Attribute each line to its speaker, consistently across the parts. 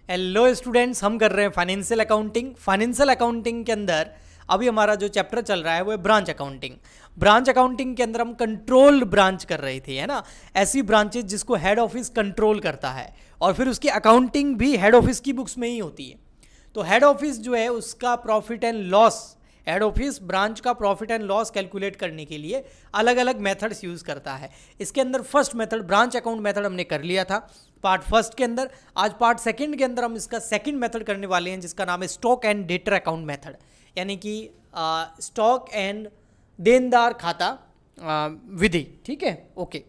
Speaker 1: Hello students, हम कर रहे हैं फाइनेंशियल अकाउंटिंग। फाइनेंशियल अकाउंटिंग के अंदर अभी हमारा जो चैप्टर चल रहा है वो है ब्रांच अकाउंटिंग। ब्रांच अकाउंटिंग के अंदर हम कंट्रोल ब्रांच कर रहे थे, है ना। ऐसी ब्रांचेज जिसको हेड ऑफिस कंट्रोल करता है और फिर उसकी अकाउंटिंग भी हेड ऑफिस की बुक्स में ही होती है। तो हेड ऑफिस जो है उसका profit and loss, head office branch का प्रॉफिट एंड लॉस कैलकुलेट करने के लिए अलग अलग मेथड्स यूज़ करता है। इसके अंदर first method branch account method हमने कर लिया था पार्ट फर्स्ट के अंदर। आज पार्ट सेकंड के अंदर हम इसका सेकंड मेथड करने वाले हैं जिसका नाम है stock and debtor account method, यानी कि स्टॉक एंड देनदार खाता विधि। ठीक है, ओके।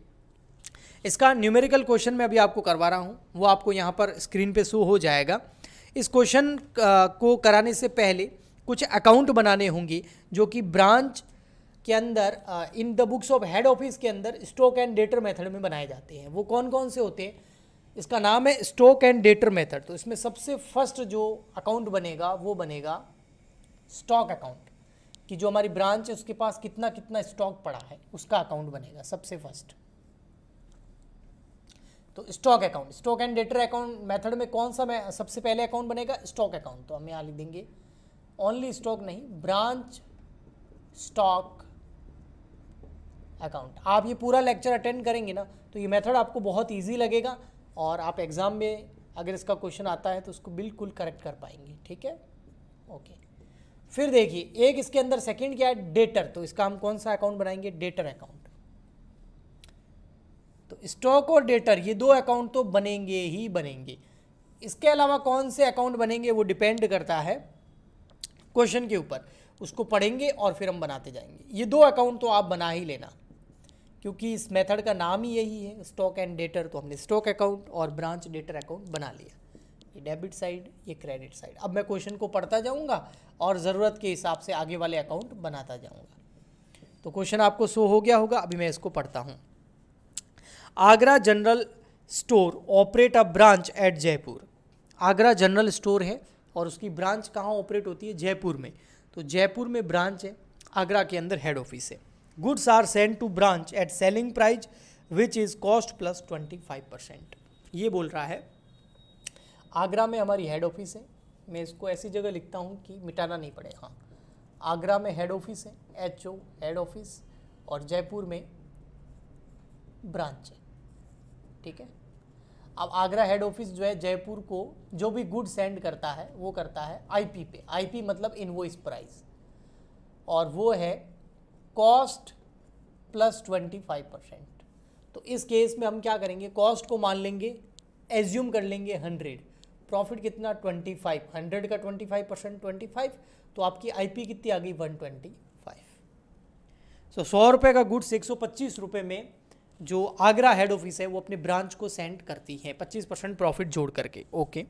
Speaker 1: इसका न्यूमेरिकल क्वेश्चन मैं अभी आपको करवा रहा हूँ, वो आपको यहाँ पर स्क्रीन पे शो हो जाएगा। इस क्वेश्चन को कराने से पहले कुछ अकाउंट बनाने होंगे जो कि ब्रांच के अंदर in the books of head office के अंदर स्टॉक एंड डेटर मेथड में बनाए जाते हैं। वो कौन कौन से होते हैं? इसका नाम है स्टॉक एंड डेटर मेथड। तो इसमें सबसे फर्स्ट जो अकाउंट बनेगा वो बनेगा स्टॉक अकाउंट, कि जो हमारी ब्रांच है उसके पास कितना कितना स्टॉक पड़ा है उसका अकाउंट बनेगा सबसे फर्स्ट। तो stock account, stock and debtor account method में कौन सा में सबसे पहले अकाउंट बनेगा? Stock account. तो हम यहाँ लिख देंगे ओनली स्टॉक नहीं, ब्रांच स्टॉक अकाउंट। आप ये पूरा लेक्चर अटेंड करेंगे ना तो ये मेथड आपको बहुत इजी लगेगा और आप एग्जाम में अगर इसका क्वेश्चन आता है तो उसको बिल्कुल करेक्ट कर पाएंगे। ठीक है, ओके। फिर देखिए एक इसके अंदर सेकंड क्या है? डेटर। तो इसका हम कौन सा अकाउंट बनाएंगे? Debtor account. तो स्टॉक और डेटर ये दो अकाउंट तो बनेंगे ही बनेंगे। इसके अलावा कौन से अकाउंट बनेंगे वो डिपेंड करता है क्वेश्चन के ऊपर, उसको पढ़ेंगे और फिर हम बनाते जाएंगे। ये दो अकाउंट तो आप बना ही लेना क्योंकि इस मेथड का नाम ही यही है स्टॉक एंड डेटर। तो हमने स्टॉक अकाउंट और ब्रांच डेटर अकाउंट बना लिया। ये डेबिट साइड, ये क्रेडिट साइड। अब मैं क्वेश्चन को पढ़ता जाऊंगा और ज़रूरत के हिसाब से आगे वाले अकाउंट बनाता जाऊंगा। तो क्वेश्चन आपको शो हो गया होगा, अभी मैं इसको पढ़ता हूँ। Agra general store operate a branch at Jaipur. Agra general store है और उसकी ब्रांच कहाँ ऑपरेट होती है? जयपुर में। तो जयपुर में ब्रांच है, आगरा के अंदर हेड ऑफिस है। Goods are send to branch at selling price which is cost plus 25%। ये बोल रहा है आगरा में हमारी हेड ऑफिस है। मैं इसको ऐसी जगह लिखता हूँ कि मिटाना नहीं पड़े। हाँ, आगरा में हेड ऑफिस है, HO हेड ऑफिस, और जयपुर में ब्रांच है। ठीक है। अब आगरा हेड ऑफिस जो है जयपुर को जो भी गुड सेंड करता है वो करता है IP पे। IP मतलब इनवॉइस प्राइस, और वो है कॉस्ट प्लस 25%। तो इस केस में हम क्या करेंगे? कॉस्ट को मान लेंगे, एज्यूम कर लेंगे 100, प्रॉफिट कितना? 25, 100 का 25% 25, तो आपकी IP कितनी आ गई? 125। सो 100 रुपये का गुड्स 125 रुपये में जो आगरा हेड ऑफिस है वो अपने ब्रांच को सेंड करती है 25% प्रॉफिट जोड़ करके। Okay.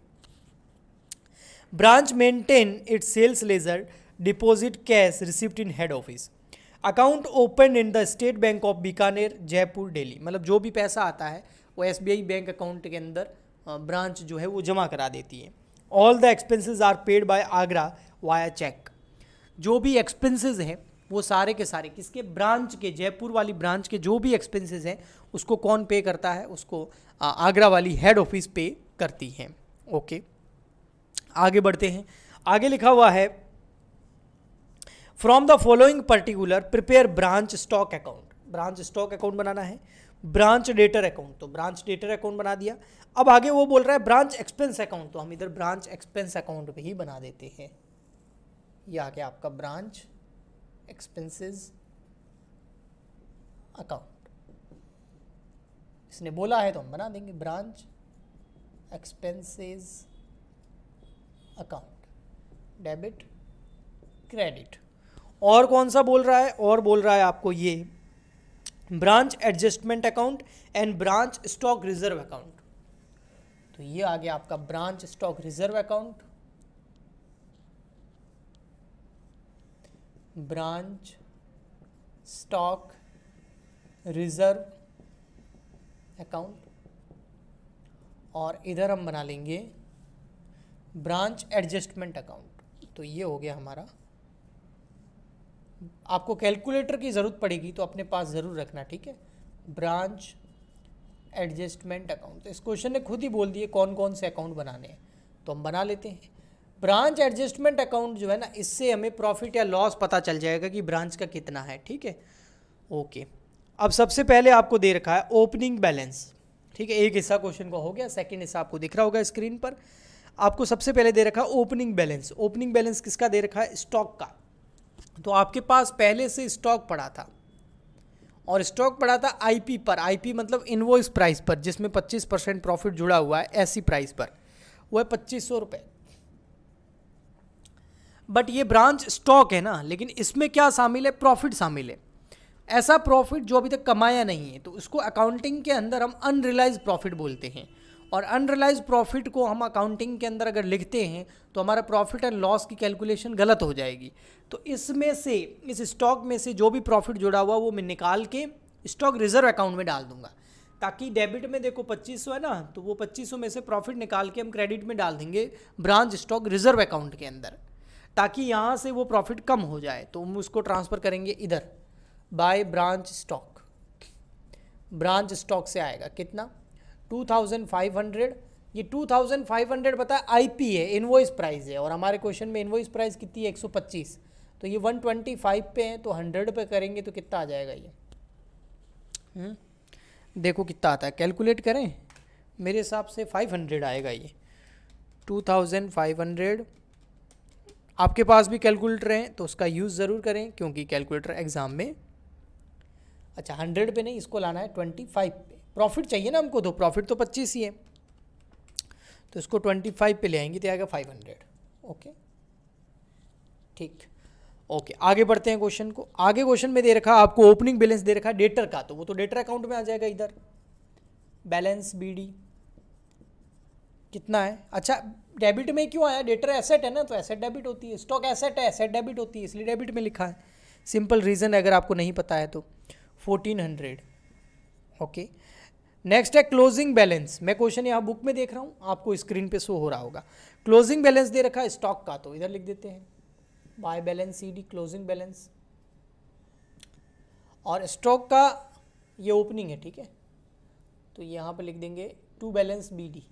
Speaker 1: Branch maintain its sales ledger deposit cash receipt in head office. Account open in the State Bank of Bikaner Jaipur Delhi. मतलब जो भी पैसा आता है वो SBI बैंक अकाउंट के अंदर ब्रांच जो है वो जमा करा देती है। All the expenses are paid by Agra via cheque. जो भी एक्सपेंसेस हैं वो सारे के सारे किसके? ब्रांच के, जयपुर वाली ब्रांच के जो भी एक्सपेंसेस हैं उसको कौन पे करता है? उसको आगरा वाली हेड ऑफिस पे करती है। ओके, आगे बढ़ते हैं। आगे लिखा हुआ है from the following particular prepare branch stock account. Branch stock account बनाना है। ब्रांच डेटर अकाउंट, तो ब्रांच डेटर अकाउंट बना दिया। अब आगे वो बोल रहा है ब्रांच एक्सपेंस अकाउंट, तो हम इधर ब्रांच एक्सपेंस अकाउंट भी बना देते हैं। ये आ गया आपका ब्रांच एक्सपेंसेस अकाउंट। इसने बोला है तो हम बना देंगे branch expenses account, debit credit. और कौन सा बोल रहा है? और बोल रहा है आपको ये branch adjustment account and branch stock reserve account. तो ये आ गया आपका branch stock reserve account, branch stock reserve account, और इधर हम बना लेंगे ब्रांच एडजस्टमेंट अकाउंट। तो ये हो गया हमारा। आपको कैलकुलेटर की ज़रूरत पड़ेगी तो अपने पास ज़रूर रखना, ठीक है। ब्रांच एडजस्टमेंट अकाउंट, तो इस क्वेश्चन ने खुद ही बोल दिए कौन कौन से अकाउंट बनाने हैं। तो हम बना लेते हैं। ब्रांच एडजस्टमेंट अकाउंट जो है ना, इससे हमें प्रॉफिट या लॉस पता चल जाएगा कि ब्रांच का कितना है, ठीक है। ओके, अब सबसे पहले आपको दे रखा है ओपनिंग बैलेंस, ठीक है। एक हिस्सा क्वेश्चन का हो गया, सेकंड हिस्सा आपको दिख रहा होगा स्क्रीन पर। आपको सबसे पहले दे रखा है ओपनिंग बैलेंस। ओपनिंग बैलेंस किसका दे रखा है? स्टॉक का। तो आपके पास पहले से स्टॉक पड़ा था, और स्टॉक पड़ा था आईपी पर। आईपी मतलब इनवॉइस प्राइस पर, जिसमें 25% प्रॉफिट जुड़ा हुआ है ऐसी प्राइस पर, वो है 2500 रुपये। बट ये ब्रांच स्टॉक है ना, लेकिन इसमें क्या शामिल है? प्रॉफिट शामिल है। ऐसा प्रॉफिट जो अभी तक कमाया नहीं है, तो उसको अकाउंटिंग के अंदर हम अनरियलाइज प्रॉफिट बोलते हैं। और अनरियलाइज प्रॉफिट को हम अकाउंटिंग के अंदर अगर लिखते हैं तो हमारा प्रॉफिट एंड लॉस की कैलकुलेशन गलत हो जाएगी। तो इसमें से, इस स्टॉक में से जो भी प्रॉफिट जुड़ा हुआ वो मैं निकाल के स्टॉक रिजर्व अकाउंट में डाल दूंगा, ताकि डेबिट में देखो 2500 है ना, तो वो 2500 में से प्रॉफिट निकाल के हम क्रेडिट में डाल देंगे ब्रांच स्टॉक रिजर्व अकाउंट के अंदर, ताकि यहाँ से वो प्रॉफिट कम हो जाए। तो हम उसको ट्रांसफ़र करेंगे इधर bye branch stock. Branch stock से आएगा कितना? 2500। ये 2500 पता है आईपी है, इनवॉइस प्राइस है, और हमारे क्वेश्चन में इनवॉइस प्राइस कितनी है? 125। तो ये 125 पे है, तो 100 पे करेंगे तो कितना आ जाएगा ये? देखो कितना आता है, कैलकुलेट करें। मेरे हिसाब से 500 आएगा ये, 2500। आपके पास भी कैलकुलेटर है तो उसका यूज़ ज़रूर करें, क्योंकि कैलकुलेटर एग्ज़ाम में, अच्छा 100 पे नहीं, इसको लाना है 25 पे। प्रॉफिट चाहिए ना हमको, तो प्रॉफिट तो 25 ही है, तो इसको 25 पे ले आएंगे तो आएगा 500। ओके, ठीक। ओके, आगे बढ़ते हैं क्वेश्चन को। आगे क्वेश्चन में दे रखा आपको ओपनिंग बैलेंस दे रखा है डेटर का, तो वो तो डेटर अकाउंट में आ जाएगा इधर। बैलेंस बीडी कितना है? अच्छा, डेबिट में क्यों आया? डेटर एसेट है ना, तो एसेट डेबिट होती है। स्टॉक एसेट है, एसेट डेबिट होती है, इसलिए डेबिट में लिखा है। सिंपल रीज़न है, अगर आपको नहीं पता है तो। 1400। ओके, नेक्स्ट है क्लोजिंग बैलेंस। मैं क्वेश्चन यहाँ बुक में देख रहा हूँ, आपको स्क्रीन पे शो हो रहा होगा। क्लोजिंग बैलेंस दे रखा है स्टॉक का, तो इधर लिख देते हैं by balance C D, closing balance. और स्टॉक का ये ओपनिंग है, ठीक है, तो यहाँ पे लिख देंगे टू बैलेंस बी डी,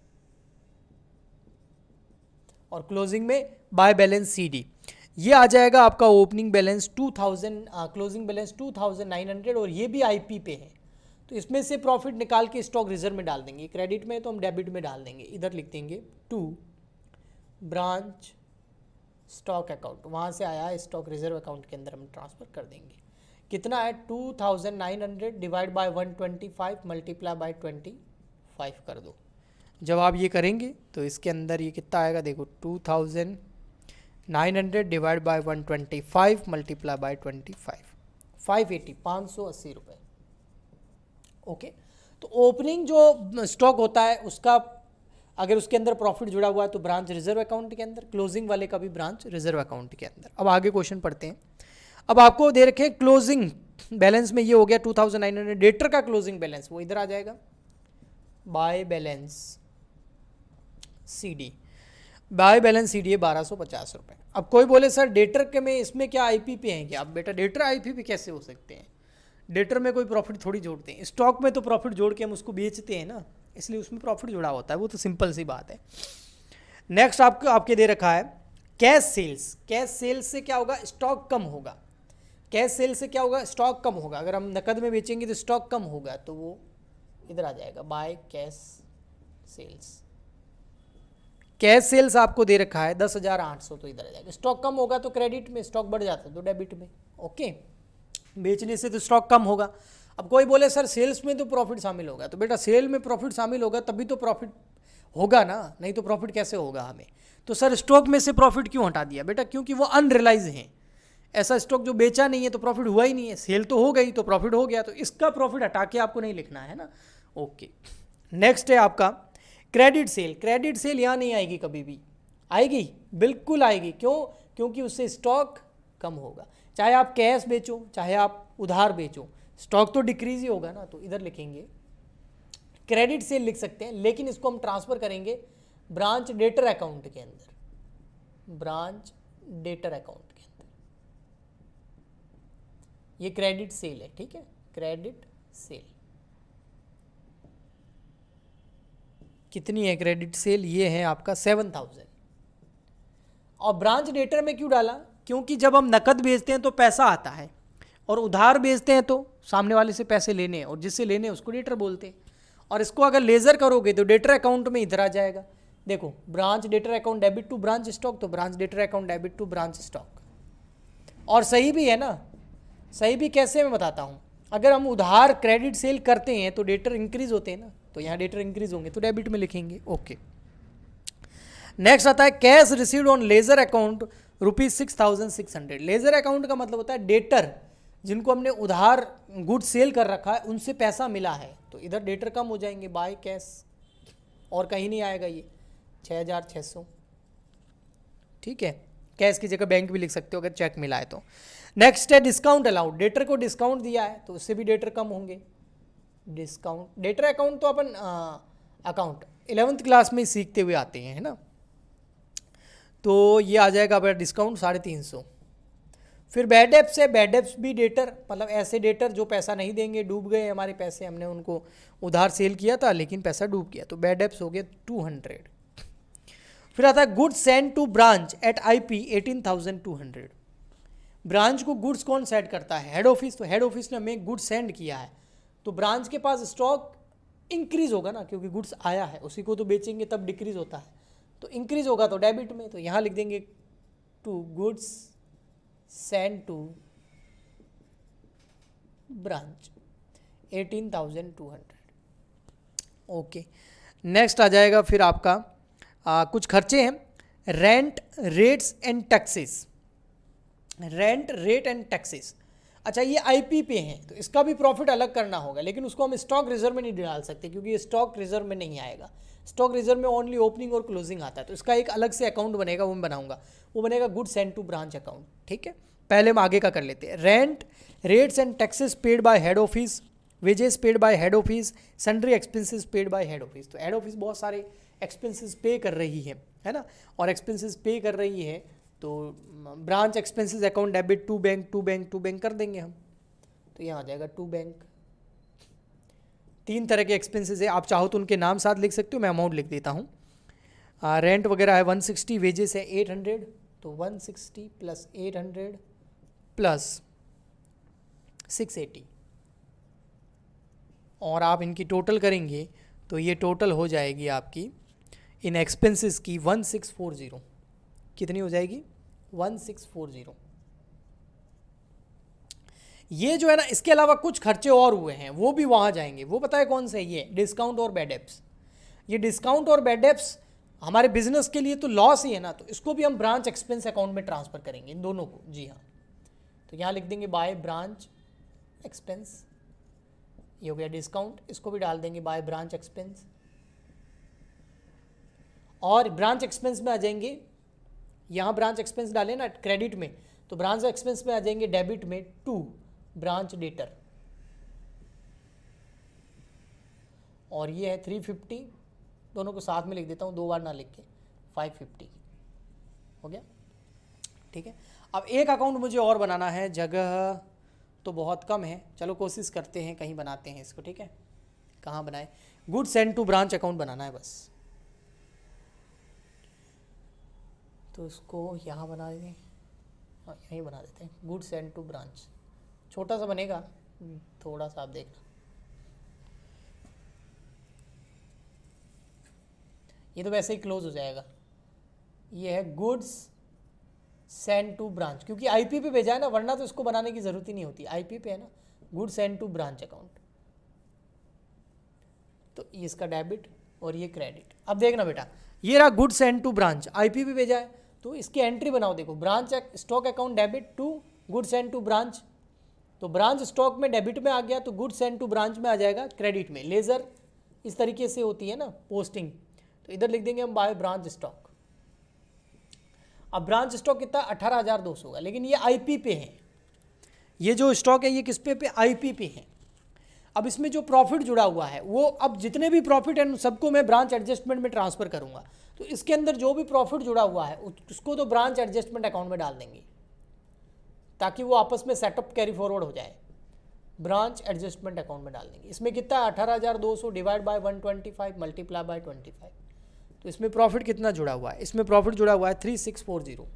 Speaker 1: और क्लोजिंग में बाय बैलेंस सी डी। ये आ जाएगा आपका ओपनिंग बैलेंस 2000, क्लोजिंग बैलेंस 2900, और ये भी आईपी पे है। तो इसमें से प्रॉफिट निकाल के स्टॉक रिजर्व में डाल देंगे। क्रेडिट में तो हम डेबिट में डाल देंगे, इधर लिख देंगे टू ब्रांच स्टॉक अकाउंट, वहाँ से आया है स्टॉक रिजर्व अकाउंट के अंदर हम ट्रांसफ़र कर देंगे। कितना है? 2900 डिवाइड बाय 125 मल्टीप्लाई बाय 25 कर दो। जब आप ये करेंगे तो इसके अंदर ये कितना आएगा? देखो 2900 डिवाइड बाय 125 मल्टीप्लाई बाय 25, 580, 580 रुपये। ओके, तो ओपनिंग जो स्टॉक होता है उसका, अगर उसके अंदर प्रॉफिट जुड़ा हुआ है तो ब्रांच रिजर्व अकाउंट के अंदर, क्लोजिंग वाले का भी ब्रांच रिजर्व अकाउंट के अंदर। अब आगे क्वेश्चन पढ़ते हैं। अब आपको दे रखे क्लोजिंग बैलेंस में ये हो गया 2900। डेटर का क्लोजिंग बैलेंस वो इधर आ जाएगा by balance C D. By balance C D है 1250 रुपये। अब कोई बोले सर डेटर के में इसमें क्या आईपी पे हैं क्या? अब बेटा डेटर आईपी पे कैसे हो सकते हैं? डेटर में कोई प्रॉफिट थोड़ी जोड़ते हैं, स्टॉक में तो प्रॉफिट जोड़ के हम उसको बेचते हैं ना, इसलिए उसमें प्रॉफिट जुड़ा होता है, वो तो सिंपल सी बात है। नेक्स्ट आपको आपके दे रखा है कैश सेल्स। कैश सेल्स से क्या होगा? स्टॉक कम होगा। कैश सेल से क्या होगा? स्टॉक कम होगा। अगर हम नकद में बेचेंगे तो स्टॉक कम होगा, तो वो इधर आ जाएगा by cash sales. Cash sales आपको दे रखा है 10,800, तो इधर आ जाएगा। स्टॉक कम होगा तो क्रेडिट में, स्टॉक बढ़ जाता है तो डेबिट में। ओके, बेचने से तो स्टॉक कम होगा। अब कोई बोले सर सेल्स में तो प्रॉफिट शामिल होगा, तो बेटा सेल में प्रॉफिट शामिल होगा तभी तो प्रॉफिट होगा ना, नहीं तो प्रॉफिट कैसे होगा हमें? तो सर स्टॉक में से प्रॉफिट क्यों हटा दिया? बेटा क्योंकि वो अनरियलाइज हैं। ऐसा स्टॉक जो बेचा नहीं है तो प्रॉफिट हुआ ही नहीं है, सेल तो हो गई तो प्रॉफिट हो गया, तो इसका प्रॉफिट हटा के आपको नहीं लिखना है ना। ओके, नेक्स्ट है आपका क्रेडिट सेल। क्रेडिट सेल यहाँ नहीं आएगी, कभी भी आएगी? बिल्कुल आएगी। क्यों? क्योंकि उससे स्टॉक कम होगा। चाहे आप कैश बेचो चाहे आप उधार बेचो, स्टॉक तो डिक्रीज ही होगा ना। तो इधर लिखेंगे क्रेडिट सेल लिख सकते हैं, लेकिन इसको हम ट्रांसफर करेंगे ब्रांच डेटर अकाउंट के अंदर। ब्रांच डेटर अकाउंट के अंदर ये क्रेडिट सेल है, ठीक है, क्रेडिट सेल। कितनी है क्रेडिट सेल, ये है आपका 7000। और ब्रांच डेटर में क्यों डाला, क्योंकि जब हम नकद भेजते हैं तो पैसा आता है, और उधार भेजते हैं तो सामने वाले से पैसे लेने हैं, और जिससे लेने हैं उसको डेटर बोलते हैं। और इसको अगर लेजर करोगे तो डेटर अकाउंट में इधर आ जाएगा। देखो branch debtor account debit to branch stock, तो branch debtor account debit to branch stock. और सही भी है ना, सही भी कैसे मैं बताता हूँ, अगर हम उधार क्रेडिट सेल करते हैं तो डेटर इंक्रीज होते हैं ना, तो यहाँ डेटर इंक्रीज होंगे तो डेबिट में लिखेंगे। ओके, नेक्स्ट आता है cash received on ledger account ₹6600। Ledger account का मतलब होता है डेटर जिनको हमने उधार गुड सेल कर रखा है उनसे पैसा मिला है, तो इधर डेटर कम हो जाएंगे बाय कैश, और कहीं नहीं आएगा ये 6600। ठीक है, कैश की जगह बैंक भी लिख सकते हो अगर चेक मिला है तो। नेक्स्ट है डिस्काउंट अलाउड, डेटर को डिस्काउंट दिया है तो उससे भी डेटर कम होंगे। डिस्काउंट डेटर अकाउंट तो अपन अकाउंट 11th क्लास में सीखते हुए आते हैं, है ना। तो ये आ जाएगा अपना डिस्काउंट 350। फिर बैड डेब्ट्स है, बैड डेब्ट्स भी डेटर, मतलब ऐसे डेटर जो पैसा नहीं देंगे, डूब गए हमारे पैसे, हमने उनको उधार सेल किया था लेकिन पैसा डूब गया, तो बैड डेब्ट्स हो गया 200। फिर आता है goods send to branch at IP 18200। Branch को गुड्स कौन सेंड करता है, हेड ऑफिस, तो हेड ऑफिस ने हमें गुड्स सेंड किया है, तो ब्रांच के पास स्टॉक इंक्रीज होगा ना, क्योंकि गुड्स आया है, उसी को तो बेचेंगे तब डिक्रीज होता है, तो इंक्रीज होगा तो डेबिट में, तो यहाँ लिख देंगे to goods send to branch 18200। Okay, next आ जाएगा फिर आपका कुछ खर्चे हैं, rent rates and taxes. Rent rate and taxes, अच्छा ये IP पे हैं तो इसका भी प्रॉफिट अलग करना होगा, लेकिन उसको हम स्टॉक रिजर्व में नहीं डाल सकते क्योंकि ये स्टॉक रिजर्व में नहीं आएगा। स्टॉक रिजर्व में ओनली ओपनिंग और क्लोजिंग आता है, तो इसका एक अलग से अकाउंट बनेगा, वो मैं बनाऊंगा, वो बनेगा good send to branch account. ठीक है, पहले हम आगे का कर लेते हैं। Rent rates and taxes paid by head office, wages paid by head office, sundry expenses paid by head office. तो हेड ऑफिस बहुत सारे एक्सपेंसेस पे कर रही है ना, और एक्सपेंसेस पे कर रही है तो branch expenses account debit to bank to bank to bank कर देंगे हम, तो यहाँ आ जाएगा टू बैंक। 3 तरह के एक्सपेंसेस है, आप चाहो तो उनके नाम साथ लिख सकते हो, मैं अमाउंट लिख देता हूँ। रेंट वगैरह है 160, वेजेस है 800, तो 160 प्लस 800 प्लस 680, और आप इनकी टोटल करेंगे तो ये टोटल हो जाएगी आपकी इन एक्सपेंसेस की 1640। कितनी हो जाएगी 1640। ये जो है ना, इसके अलावा कुछ खर्चे और हुए हैं वो भी वहाँ जाएंगे, वो पता है कौन से, ये डिस्काउंट और बैड डेब्ट्स। ये डिस्काउंट और बैड डेब्ट्स हमारे बिजनेस के लिए तो लॉस ही है ना, तो इसको भी हम ब्रांच एक्सपेंस अकाउंट में ट्रांसफर करेंगे, इन दोनों को। जी हाँ, तो यहाँ लिख देंगे बाय ब्रांच एक्सपेंस, ये हो गया डिस्काउंट, इसको भी डाल देंगे बाय ब्रांच एक्सपेंस। और ब्रांच एक्सपेंस में आ जाएंगे, यहाँ ब्रांच एक्सपेंस डालें ना क्रेडिट में, तो ब्रांच एक्सपेंस में आ जाएंगे डेबिट में टू ब्रांच डेटर, और ये है 350, दोनों को साथ में लिख देता हूँ, 2 बार ना लिख के, 550 हो गया। ठीक है, अब एक अकाउंट मुझे और बनाना है, जगह तो बहुत कम है, चलो कोशिश करते हैं कहीं बनाते हैं इसको। ठीक है, कहाँ बनाए, good send to branch account बनाना है बस, तो इसको यहाँ बना दें, हाँ यहीं बना देते हैं, गुड सेंड टू ब्रांच। छोटा सा बनेगा, थोड़ा सा आप देखना, ये तो वैसे ही क्लोज हो जाएगा। ये है गुड्स सेंड टू ब्रांच, क्योंकि IP पे भेजा है ना, वरना तो इसको बनाने की जरूरत ही नहीं होती, IP पे है ना, good send to branch account, तो ये इसका डेबिट और ये क्रेडिट। अब देखना बेटा, ये रहा good send to branch, IP पे भेजा है, तो इसकी एंट्री बनाओ, देखो branch stock account debit to good send to branch, तो ब्रांच स्टॉक में डेबिट में आ गया, तो गुड सेंड टू ब्रांच में आ जाएगा क्रेडिट में। लेजर इस तरीके से होती है ना पोस्टिंग, तो इधर लिख देंगे हम बाय ब्रांच स्टॉक। अब ब्रांच स्टॉक कितना 18200 होगा, लेकिन ये IP पे है, ये जो स्टॉक है ये किस पे IP पे है। अब इसमें जो प्रॉफिट जुड़ा हुआ है वो, अब जितने भी प्रॉफिट है सबको मैं ब्रांच एडजस्टमेंट में ट्रांसफर करूंगा, तो इसके अंदर जो भी प्रॉफिट जुड़ा हुआ है उसको तो ब्रांच एडजस्टमेंट अकाउंट में डाल देंगे, ताकि वो आपस में सेटअप कैरी फॉरवर्ड हो जाए। ब्रांच एडजस्टमेंट अकाउंट में डाल देंगे। इसमें कितना है 18,200 डिवाइड बाय 125 मल्टीप्लाई बाय 25, तो इसमें प्रॉफिट कितना जुड़ा हुआ है, इसमें प्रॉफिट जुड़ा हुआ है 3640।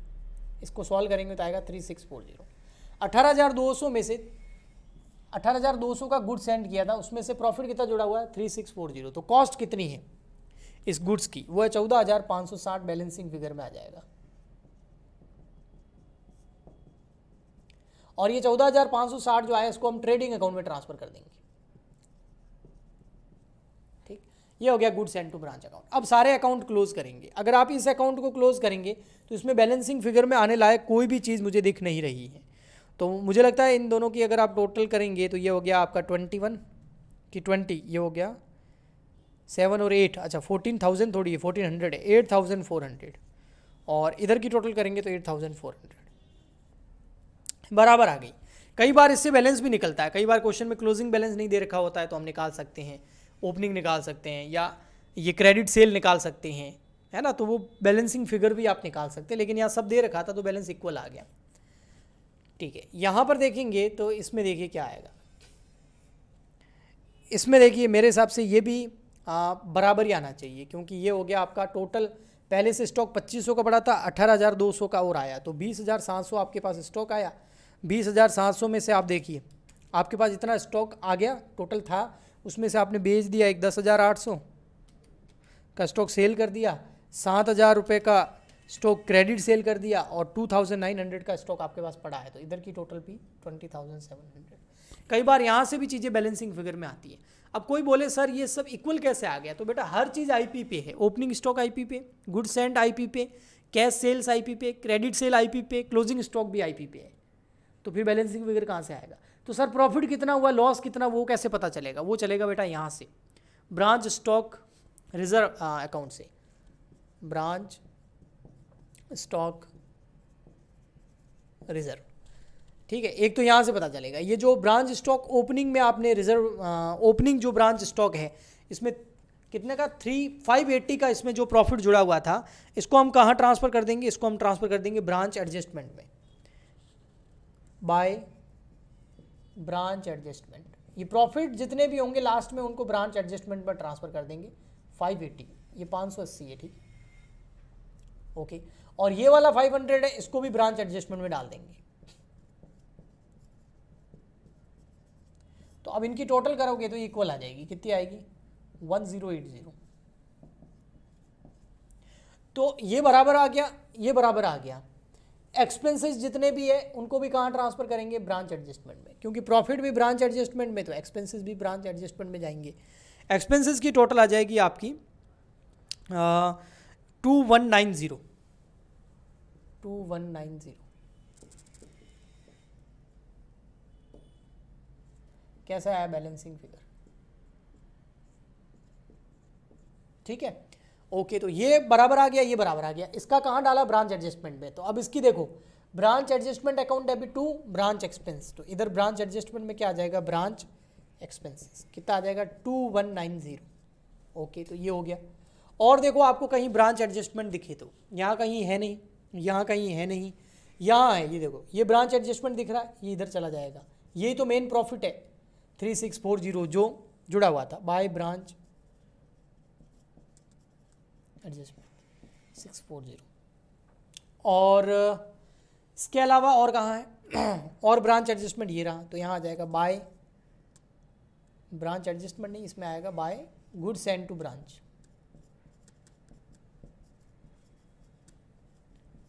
Speaker 1: इसको सॉल्व करेंगे तो आएगा 3640। 18,200 में से 18,200 का गुड्स सेंड किया था, उसमें से प्रॉफिट कितना जुड़ा हुआ है 3640। तो कॉस्ट कितनी है इस गुड्स की, वो है 14,560 बैलेंसिंग फिगर में आ जाएगा। और ये 14,560 जो आया इसको हम ट्रेडिंग अकाउंट में ट्रांसफर कर देंगे। ठीक, ये हो गया goods send to branch account. अब सारे अकाउंट क्लोज करेंगे। अगर आप इस अकाउंट को क्लोज करेंगे तो इसमें बैलेंसिंग फिगर में आने लायक कोई भी चीज़ मुझे दिख नहीं रही है। तो मुझे लगता है इन दोनों की अगर आप टोटल करेंगे तो ये हो गया आपका 21 की 20, ये हो गया 7 और 8, अच्छा 14,000 थोड़ी है, 1400 है, 8,400, और इधर की टोटल करेंगे तो 8,400 बराबर आ गई। कई बार इससे बैलेंस भी निकलता है, कई बार क्वेश्चन में क्लोजिंग बैलेंस नहीं दे रखा होता है तो हम निकाल सकते हैं, ओपनिंग निकाल सकते हैं, या ये क्रेडिट सेल निकाल सकते हैं, है ना, तो वो बैलेंसिंग फिगर भी आप निकाल सकते हैं। लेकिन यहाँ सब दे रखा था तो बैलेंस इक्वल आ गया। ठीक है, यहाँ पर देखेंगे तो इसमें देखिए क्या आएगा। इसमें देखिए मेरे हिसाब से ये भी बराबर ही आना चाहिए, क्योंकि ये हो गया आपका टोटल, पहले से स्टॉक 2500 का पड़ा था, 18,200 का और आया, तो 20,700 आपके पास स्टॉक आया। 20,700 में से आप देखिए आपके पास इतना स्टॉक आ गया, टोटल था, उसमें से आपने बेच दिया एक 10,800 का स्टॉक सेल कर दिया, 7,000 रुपये का स्टॉक क्रेडिट सेल कर दिया, और 2,900 का स्टॉक आपके पास पड़ा है, तो इधर की टोटल भी 20,700। कई बार यहाँ से भी चीज़ें बैलेंसिंग फिगर में आती है। अब कोई बोले सर ये सब इक्वल कैसे आ गया, तो बेटा हर चीज़ आईपी पे है। ओपनिंग स्टॉक आईपी पे, गुड सेंड आईपी पे, कैश सेल्स आईपी पे, क्रेडिट सेल आईपी पे, क्लोजिंग स्टॉक भी आईपी पे है, तो फिर बैलेंसिंग फिगर कहाँ से आएगा। तो सर प्रॉफिट कितना हुआ, लॉस कितना, वो कैसे पता चलेगा, वो चलेगा बेटा यहाँ से, ब्रांच स्टॉक रिजर्व अकाउंट से, ब्रांच स्टॉक रिजर्व। ठीक है, एक तो यहाँ से पता चलेगा। ये जो ब्रांच स्टॉक ओपनिंग में आपने रिजर्व, ओपनिंग जो ब्रांच स्टॉक है इसमें कितने का 580 का इसमें जो प्रॉफिट जुड़ा हुआ था, इसको हम कहाँ ट्रांसफ़र कर देंगे, इसको हम ट्रांसफ़र कर देंगे ब्रांच एडजस्टमेंट में, बाय ब्रांच एडजस्टमेंट। ये प्रॉफिट जितने भी होंगे लास्ट में उनको ब्रांच एडजस्टमेंट पर ट्रांसफ़र कर देंगे। 580, ये 580 है, ठीक, ओके। और ये वाला 500 है, इसको भी ब्रांच एडजस्टमेंट में डाल देंगे। तो अब इनकी टोटल करोगे तो इक्वल आ जाएगी, कितनी आएगी 1080। तो ये बराबर आ गया, ये बराबर आ गया। एक्सपेंसेस जितने भी है उनको भी कहाँ ट्रांसफर करेंगे, ब्रांच एडजस्टमेंट में, क्योंकि प्रॉफिट भी ब्रांच एडजस्टमेंट में तो एक्सपेंसेस भी ब्रांच एडजस्टमेंट में जाएंगे। एक्सपेंसेस की टोटल आ जाएगी आपकी 2190। कैसा आया बैलेंसिंग फिगर, ठीक है, ओके। तो ये बराबर आ गया, ये बराबर आ गया। इसका कहाँ डाला, ब्रांच एडजस्टमेंट में। तो अब इसकी देखो, branch adjustment account debit to branch expense, तो इधर ब्रांच एडजस्टमेंट में क्या आ जाएगा, ब्रांच एक्सपेंसेस, कितना आ जाएगा 2190, ओके। तो ये हो गया। और देखो आपको कहीं ब्रांच एडजस्टमेंट दिखे तो, यहाँ कहीं है नहीं, यहाँ कहीं है नहीं, यहाँ है, ये देखो ये ब्रांच एडजस्टमेंट दिख रहा है, ये इधर चला जाएगा। यही तो मेन प्रॉफिट है 3640 जो जुड़ा हुआ था, बाय ब्रांच एडजस्टमेंट 640। और इसके अलावा और कहाँ है और ब्रांच एडजस्टमेंट, ये रहा, तो यहाँ आ जाएगा बाय ब्रांच एडजस्टमेंट, नहीं इसमें आएगा by good send to branch,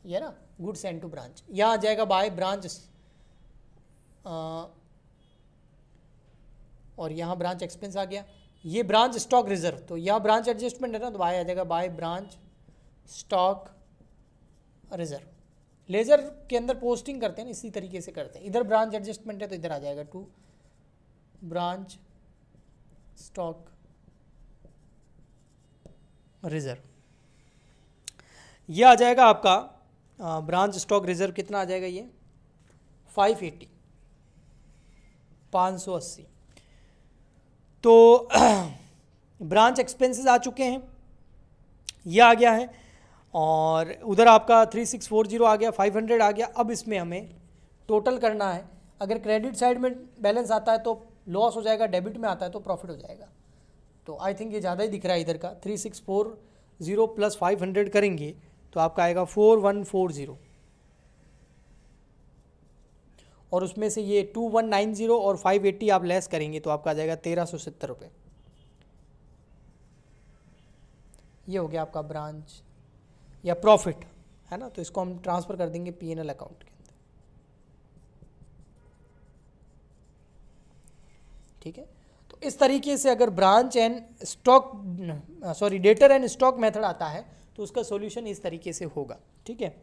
Speaker 1: ये ना गुड सेंड टू ब्रांच। यहाँ आ जाएगा बाय ब्रांच, और यहाँ ब्रांच एक्सपेंस आ गया। ये ब्रांच स्टॉक रिजर्व, तो यहाँ ब्रांच एडजस्टमेंट है ना, तो बाय आ जाएगा by branch stock reserve. Ledger के अंदर पोस्टिंग करते हैं ना, इसी तरीके से करते हैं। इधर ब्रांच एडजस्टमेंट है तो इधर आ जाएगा टू ब्रांच स्टॉक रिजर्व। ये आ जाएगा आपका ब्रांच स्टॉक रिजर्व, कितना आ जाएगा ये 580, 580। तो ब्रांच एक्सपेंसेस आ चुके हैं, ये आ गया है, और उधर आपका 3640 आ गया, 500 आ गया। अब इसमें हमें टोटल करना है, अगर क्रेडिट साइड में बैलेंस आता है तो लॉस हो जाएगा, डेबिट में आता है तो प्रॉफिट हो जाएगा। तो आई थिंक ये ज़्यादा ही दिख रहा है इधर का। 3640 प्लस 500 करेंगे तो आपका आएगा 4140, और उसमें से ये 2190 और 580 आप लेस करेंगे तो आपका आ जाएगा 1370 रुपये। ये हो गया आपका ब्रांच या प्रॉफिट, है ना। तो इसको हम ट्रांसफ़र कर देंगे P&L अकाउंट के अंदर, ठीक है। तो इस तरीके से अगर branch and stock debtor and stock method आता है तो उसका सॉल्यूशन इस तरीके से होगा, ठीक है।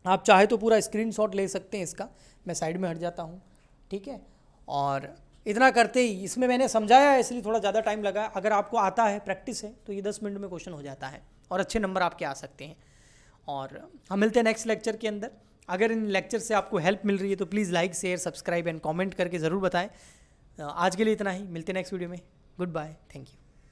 Speaker 1: आप चाहे तो पूरा स्क्रीनशॉट ले सकते हैं इसका, मैं साइड में हट जाता हूँ, ठीक है। और इतना करते ही इसमें मैंने समझाया है इसलिए थोड़ा ज़्यादा टाइम लगा। अगर आपको आता है, प्रैक्टिस है, तो ये 10 मिनट में क्वेश्चन हो जाता है और अच्छे नंबर आपके आ सकते हैं। और हम मिलते हैं नेक्स्ट लेक्चर के अंदर। अगर इन लेक्चर से आपको हेल्प मिल रही है तो please like, share, subscribe and comment करके ज़रूर बताएं। आज के लिए इतना ही, मिलते हैं नेक्स्ट वीडियो में। Goodbye, thank you.